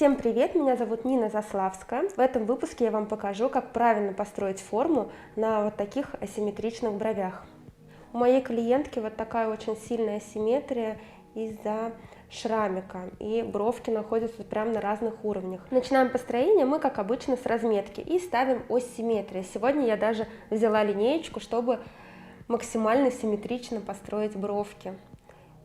Всем привет, меня зовут Нина Заславская. В этом выпуске я вам покажу, как правильно построить форму на вот таких асимметричных бровях. У моей клиентки вот такая очень сильная асимметрия из-за шрамика, и бровки находятся прямо на разных уровнях. Начинаем построение мы, как обычно, с разметки и ставим ось симметрии. Сегодня я даже взяла линеечку, чтобы максимально симметрично построить бровки.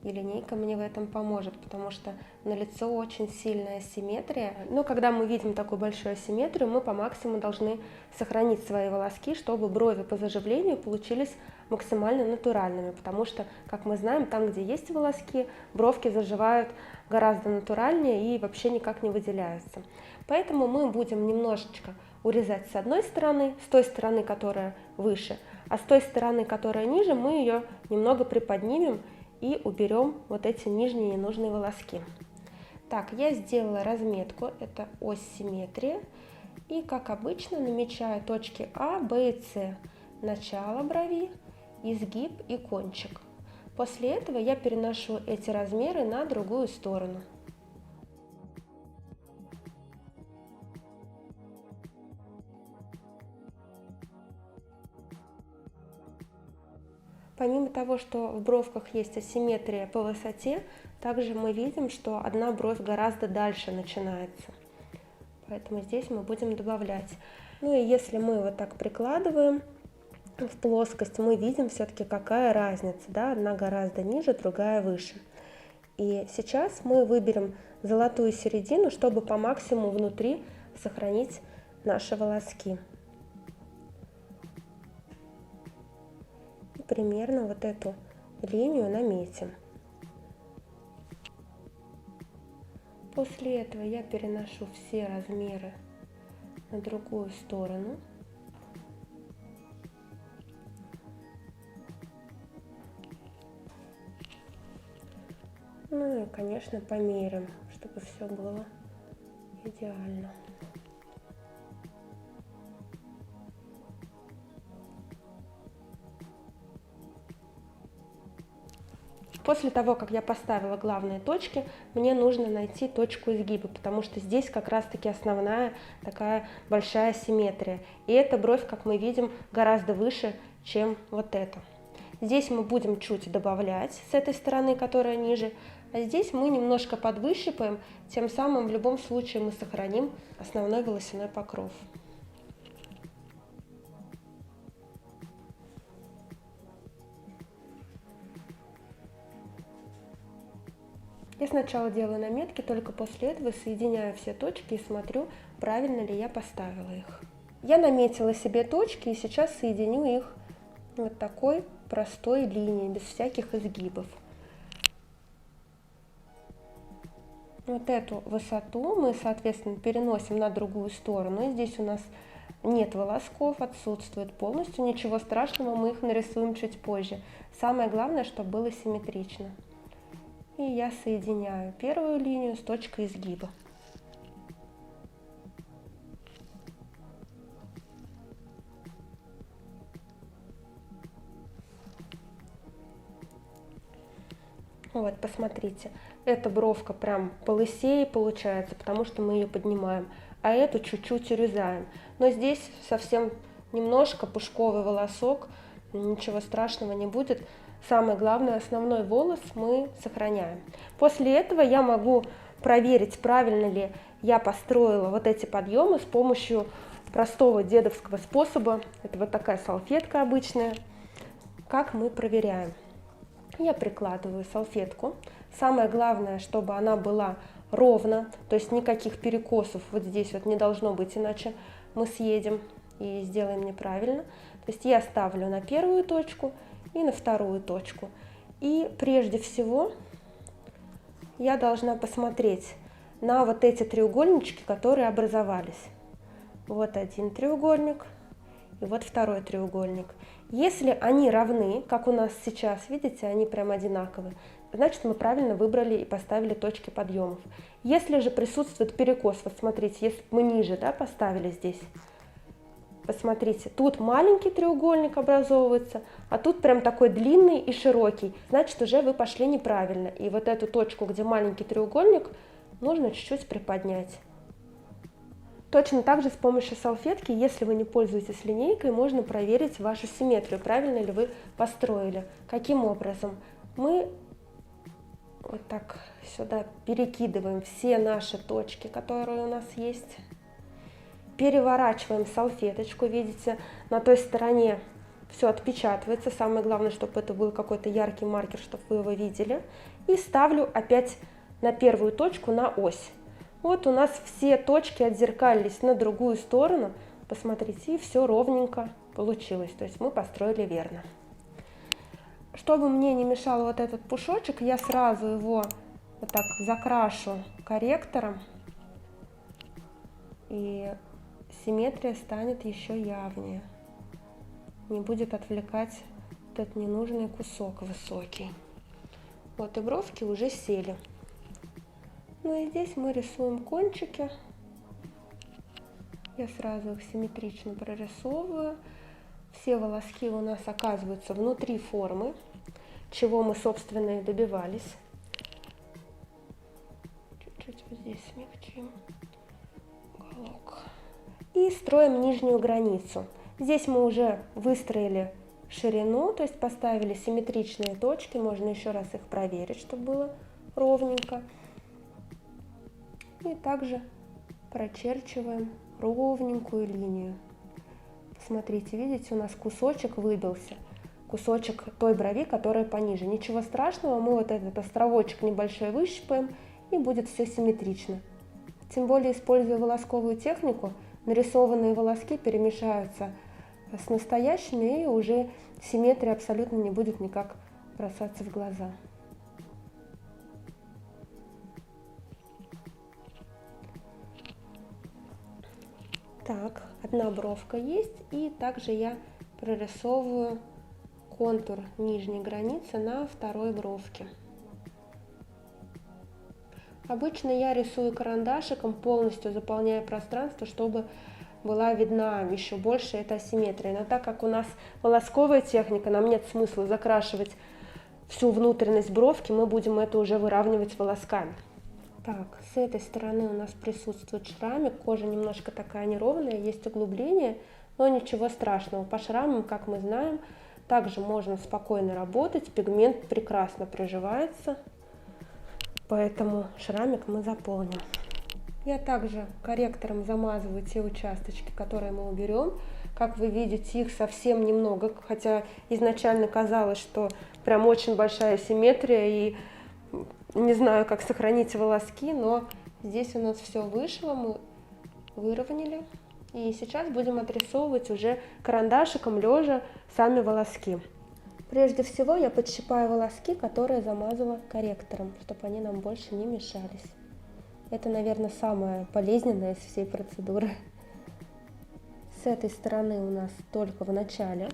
И линейка мне в этом поможет, потому что на лицо очень сильная асимметрия. Но когда мы видим такую большую асимметрию, мы по максимуму должны сохранить свои волоски, чтобы брови по заживлению получились максимально натуральными, потому что, как мы знаем, там, где есть волоски, бровки заживают гораздо натуральнее и вообще никак не выделяются. Поэтому мы будем немножечко урезать с одной стороны, с той стороны, которая выше, а с той стороны, которая ниже, мы ее немного приподнимем и уберем вот эти нижние ненужные волоски. Так, я сделала разметку, это ось симметрии, и как обычно намечаю точки А, Б и С, начало брови, изгиб и кончик. После этого я переношу эти размеры на другую сторону. Помимо того, что в бровках есть асимметрия по высоте, также мы видим, что одна бровь гораздо дальше начинается. Поэтому здесь мы будем добавлять. Ну и если мы вот так прикладываем в плоскость, мы видим все-таки, какая разница. Да? Одна гораздо ниже, другая выше. И сейчас мы выберем золотую середину, чтобы по максимуму внутри сохранить наши волоски. Примерно вот эту линию наметим. После этого я переношу все размеры на другую сторону. Ну и, конечно, померим, чтобы все было идеально. После того, как я поставила главные точки, мне нужно найти точку изгиба, потому что здесь как раз-таки основная такая большая симметрия. И эта бровь, как мы видим, гораздо выше, чем вот эта. Здесь мы будем чуть добавлять с этой стороны, которая ниже, а здесь мы немножко подвыщипаем, тем самым в любом случае мы сохраним основной волосяной покров. Я сначала делаю наметки, только после этого соединяю все точки и смотрю, правильно ли я поставила их. Я наметила себе точки и сейчас соединю их вот такой простой линией, без всяких изгибов. Вот эту высоту мы, соответственно, переносим на другую сторону. И здесь у нас нет волосков, отсутствует полностью, ничего страшного, мы их нарисуем чуть позже. Самое главное, чтобы было симметрично. И я соединяю первую линию с точкой изгиба. Вот, посмотрите, эта бровка прям полысее получается, потому что мы ее поднимаем, а эту чуть-чуть урезаем. Но здесь совсем немножко пушковый волосок, ничего страшного не будет. Самое главное, основной волос мы сохраняем. После этого я могу проверить, правильно ли я построила вот эти подъемы с помощью простого дедовского способа. Это вот такая салфетка обычная. Как мы проверяем? Я прикладываю салфетку. Самое главное, чтобы она была ровно, то есть никаких перекосов вот здесь вот не должно быть, иначе мы съедем и сделаем неправильно. То есть я ставлю на первую точку и на вторую точку. И прежде всего я должна посмотреть на вот эти треугольнички, которые образовались. Вот один треугольник и вот второй треугольник. Если они равны, как у нас сейчас, видите, они прям одинаковые, значит, мы правильно выбрали и поставили точки подъемов. Если же присутствует перекос, вот смотрите, если мы ниже, да, поставили здесь, посмотрите, тут маленький треугольник образовывается, а тут прям такой длинный и широкий. Значит, уже вы пошли неправильно. И вот эту точку, где маленький треугольник, нужно чуть-чуть приподнять. Точно так же с помощью салфетки, если вы не пользуетесь линейкой, можно проверить вашу симметрию, правильно ли вы построили. Каким образом? Мы вот так сюда перекидываем все наши точки, которые у нас есть. Переворачиваем салфеточку, видите, на той стороне все отпечатывается. Самое главное, чтобы это был какой-то яркий маркер, чтобы вы его видели. И ставлю опять на первую точку на ось. Вот у нас все точки отзеркалились на другую сторону. Посмотрите, и все ровненько получилось. То есть мы построили верно. Чтобы мне не мешал вот этот пушочек, я сразу его вот так закрашу корректором. И симметрия станет еще явнее. Не будет отвлекать этот ненужный кусок высокий. Вот и бровки уже сели. Ну и здесь мы рисуем кончики. Я сразу их симметрично прорисовываю. Все волоски у нас оказываются внутри формы, чего мы, собственно, и добивались. Чуть-чуть вот здесь смягчим уголок. И строим нижнюю границу. Здесь мы уже выстроили ширину, то есть поставили симметричные точки. Можно еще раз их проверить, чтобы было ровненько. И также прочерчиваем ровненькую линию. Смотрите, видите, у нас кусочек выбился, кусочек той брови, которая пониже. Ничего страшного, мы вот этот островочек небольшой выщипаем, и будет все симметрично. Тем более, используя волосковую технику, нарисованные волоски перемешаются с настоящими, и уже симметрия абсолютно не будет никак бросаться в глаза. Так, одна бровка есть, и также я прорисовываю контур нижней границы на второй бровке. Обычно я рисую карандашиком, полностью заполняя пространство, чтобы была видна еще больше эта асимметрия. Но так как у нас волосковая техника, нам нет смысла закрашивать всю внутренность бровки, мы будем это уже выравнивать волосками. Так, с этой стороны у нас присутствует шрамик, кожа немножко такая неровная, есть углубление, но ничего страшного. По шрамам, как мы знаем, также можно спокойно работать, пигмент прекрасно приживается, поэтому шрамик мы заполним. Я также корректором замазываю те участочки, которые мы уберем. Как вы видите, их совсем немного, хотя изначально казалось, что прям очень большая симметрия, и не знаю, как сохранить волоски, но здесь у нас все вышло, мы выровняли. И сейчас будем отрисовывать уже карандашиком лежа сами волоски. Прежде всего я подщипаю волоски, которые замазала корректором, чтобы они нам больше не мешались. Это, наверное, самое болезненное из всей процедуры. С этой стороны у нас только в начале,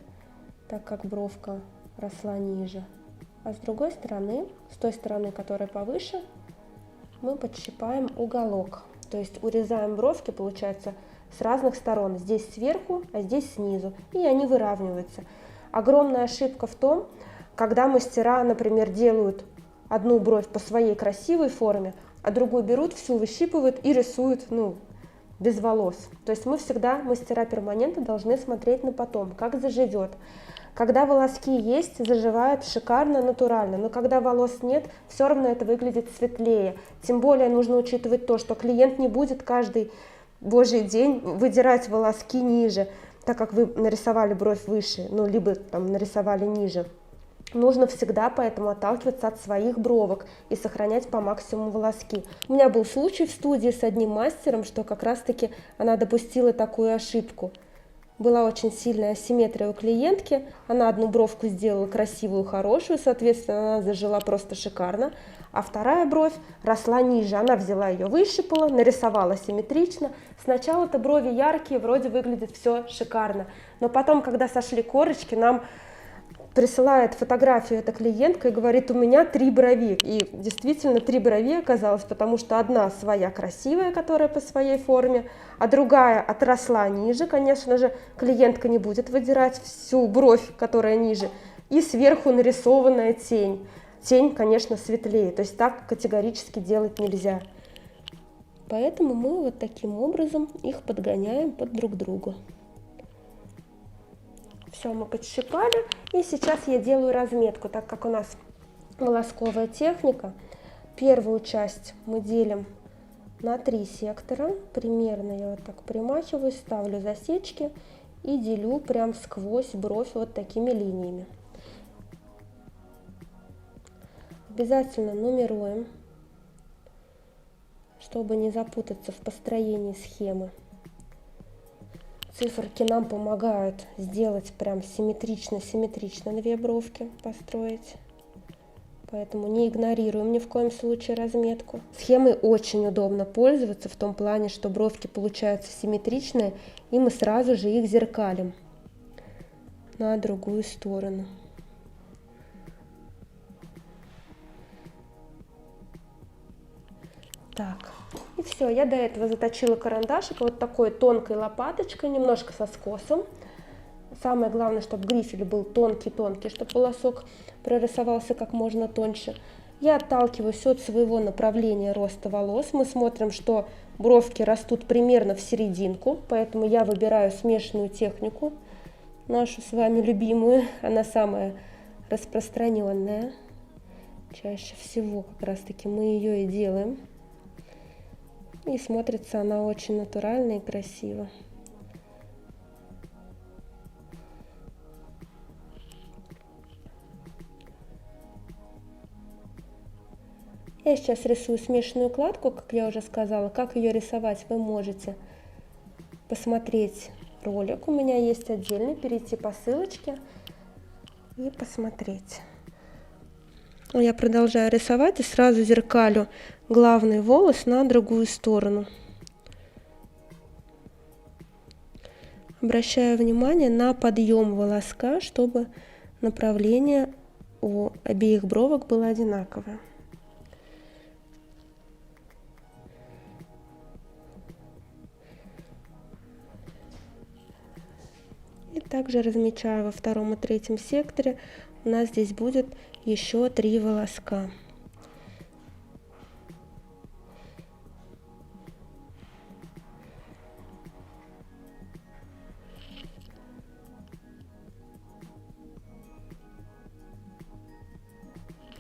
так как бровка росла ниже. А с другой стороны, с той стороны, которая повыше, мы подщипаем уголок. То есть урезаем бровки, получается, с разных сторон. Здесь сверху, а здесь снизу. И они выравниваются. Огромная ошибка в том, когда мастера, например, делают одну бровь по своей красивой форме, а другую берут, всю выщипывают и рисуют, без волос. То есть мы всегда, мастера перманента, должны смотреть на потом, как заживет. Когда волоски есть, заживает шикарно, натурально, но когда волос нет, все равно это выглядит светлее. Тем более нужно учитывать то, что клиент не будет каждый божий день выдирать волоски ниже, так как вы нарисовали бровь выше, либо там нарисовали ниже. Нужно всегда поэтому отталкиваться от своих бровок и сохранять по максимуму волоски. У меня был случай в студии с одним мастером, что как раз-таки она допустила такую ошибку. Была очень сильная асимметрия у клиентки, она одну бровку сделала красивую, хорошую, соответственно, она зажила просто шикарно, а вторая бровь росла ниже, она взяла ее, выщипала, нарисовала симметрично. Сначала-то брови яркие, вроде выглядит все шикарно, но потом, когда сошли корочки, нам присылает фотографию эта клиентка и говорит: у меня 3 брови. И действительно 3 брови оказалось, потому что одна своя красивая, которая по своей форме, а другая отросла ниже. Конечно же, клиентка не будет выдирать всю бровь, которая ниже. И сверху нарисованная тень. Тень, конечно, светлее. То есть так категорически делать нельзя. Поэтому мы вот таким образом их подгоняем под друг друга. Все, мы подщипали, и сейчас я делаю разметку, так как у нас волосковая техника. Первую часть мы делим на 3 сектора, примерно я вот так примачиваю, ставлю засечки и делю прям сквозь бровь вот такими линиями. Обязательно нумеруем, чтобы не запутаться в построении схемы. Циферки нам помогают сделать прям симметрично 2 бровки построить. Поэтому не игнорируем ни в коем случае разметку. Схемой очень удобно пользоваться в том плане, что бровки получаются симметричные, и мы сразу же их зеркалим на другую сторону. Так, и все, я до этого заточила карандашик вот такой тонкой лопаточкой, немножко со скосом. Самое главное, чтобы грифель был тонкий-тонкий, чтобы волосок прорисовался как можно тоньше. Я отталкиваюсь от своего направления роста волос. Мы смотрим, что бровки растут примерно в серединку, поэтому я выбираю смешанную технику, нашу с вами любимую. Она самая распространенная. Чаще всего как раз-таки мы ее и делаем. И смотрится она очень натурально и красиво. Я сейчас рисую смешанную кладку, как я уже сказала. Как ее рисовать, вы можете посмотреть ролик. У меня есть отдельный, перейти по ссылочке и посмотреть. Я продолжаю рисовать и сразу зеркалю главный волос на другую сторону. Обращаю внимание на подъем волоска, чтобы направление у обеих бровок было одинаковое. И также размечаю во 2 и 3 секторе. У нас здесь будет еще 3 волоска.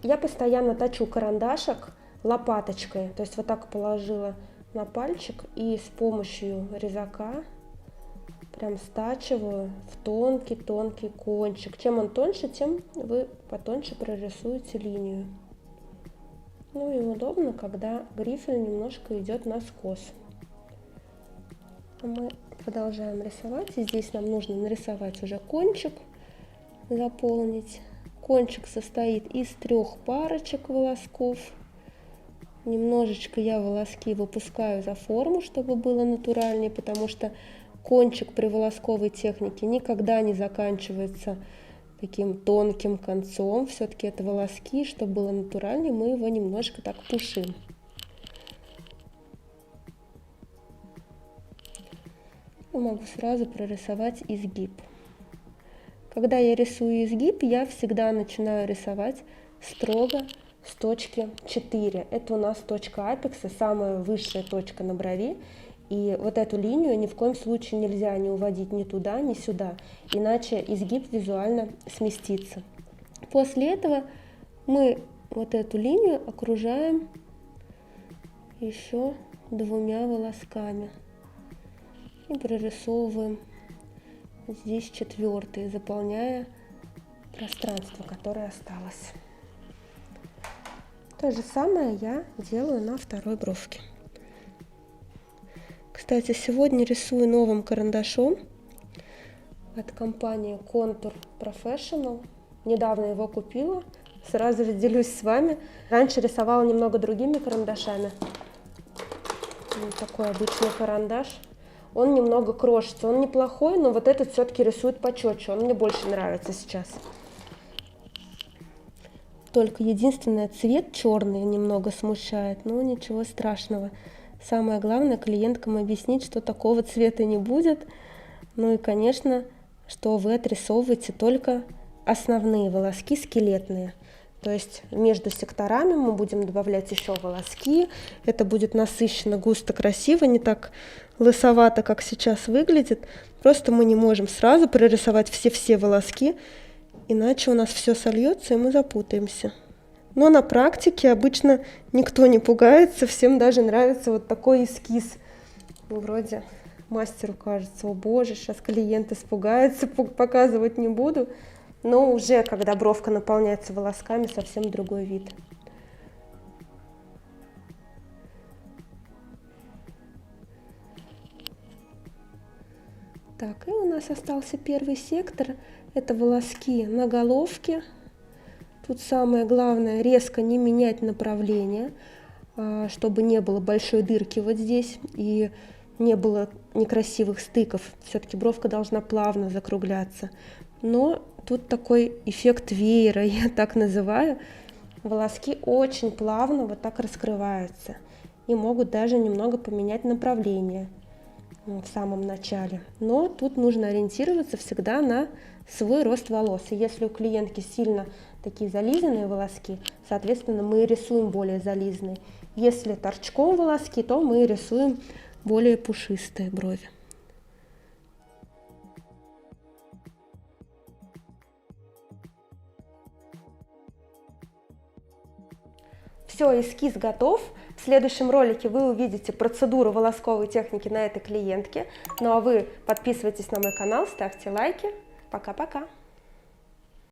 Я постоянно точу карандашик лопаточкой, то есть вот так положила на пальчик и с помощью резака прям стачиваю в тонкий-тонкий кончик. Чем он тоньше, тем вы потоньше прорисуете линию. Ну и удобно, когда грифель немножко идет наскос. А мы продолжаем рисовать. И здесь нам нужно нарисовать уже кончик, заполнить. Кончик состоит из 3 парочек волосков. Немножечко я волоски выпускаю за форму, чтобы было натуральнее, потому что кончик при волосковой технике никогда не заканчивается таким тонким концом. Все-таки это волоски, чтобы было натуральнее, мы его немножко так пушим. И могу сразу прорисовать изгиб. Когда я рисую изгиб, я всегда начинаю рисовать строго с точки 4. Это у нас точка апекса, самая высшая точка на брови. И вот эту линию ни в коем случае нельзя не уводить ни туда, ни сюда, иначе изгиб визуально сместится. После этого мы вот эту линию окружаем еще 2 волосками и прорисовываем здесь 4, заполняя пространство, которое осталось. То же самое я делаю на 2 бровке. Кстати, сегодня рисую новым карандашом от компании Contour Professional. Недавно его купила, сразу же делюсь с вами. Раньше рисовала немного другими карандашами. Вот такой обычный карандаш. Он немного крошится, он неплохой, но вот этот все-таки рисует почетче, он мне больше нравится сейчас. Только единственное, цвет черный немного смущает, но ничего страшного. Самое главное клиенткам объяснить, что такого цвета не будет. Ну и, конечно, что вы отрисовываете только основные волоски скелетные. То есть между секторами мы будем добавлять еще волоски. Это будет насыщенно, густо, красиво, не так лысовато, как сейчас выглядит. Просто мы не можем сразу прорисовать все волоски, иначе у нас все сольется и мы запутаемся. Но на практике обычно никто не пугается, всем даже нравится вот такой эскиз. Ну, вроде мастеру кажется: о боже, сейчас клиент испугается, показывать не буду. Но уже, когда бровка наполняется волосками, совсем другой вид. Так, и у нас остался первый сектор. Это волоски на головке. Тут самое главное — резко не менять направление, чтобы не было большой дырки вот здесь и не было некрасивых стыков. Все-таки бровка должна плавно закругляться. Но тут такой эффект веера, я так называю. Волоски очень плавно вот так раскрываются и могут даже немного поменять направление в самом начале. Но тут нужно ориентироваться всегда на свой рост волос. И если у клиентки сильно такие зализанные волоски, соответственно, мы рисуем более зализанные. Если торчком волоски, то мы рисуем более пушистые брови. Все, эскиз готов. В следующем ролике вы увидите процедуру волосковой техники на этой клиентке. Ну а вы подписывайтесь на мой канал, ставьте лайки. Пока-пока!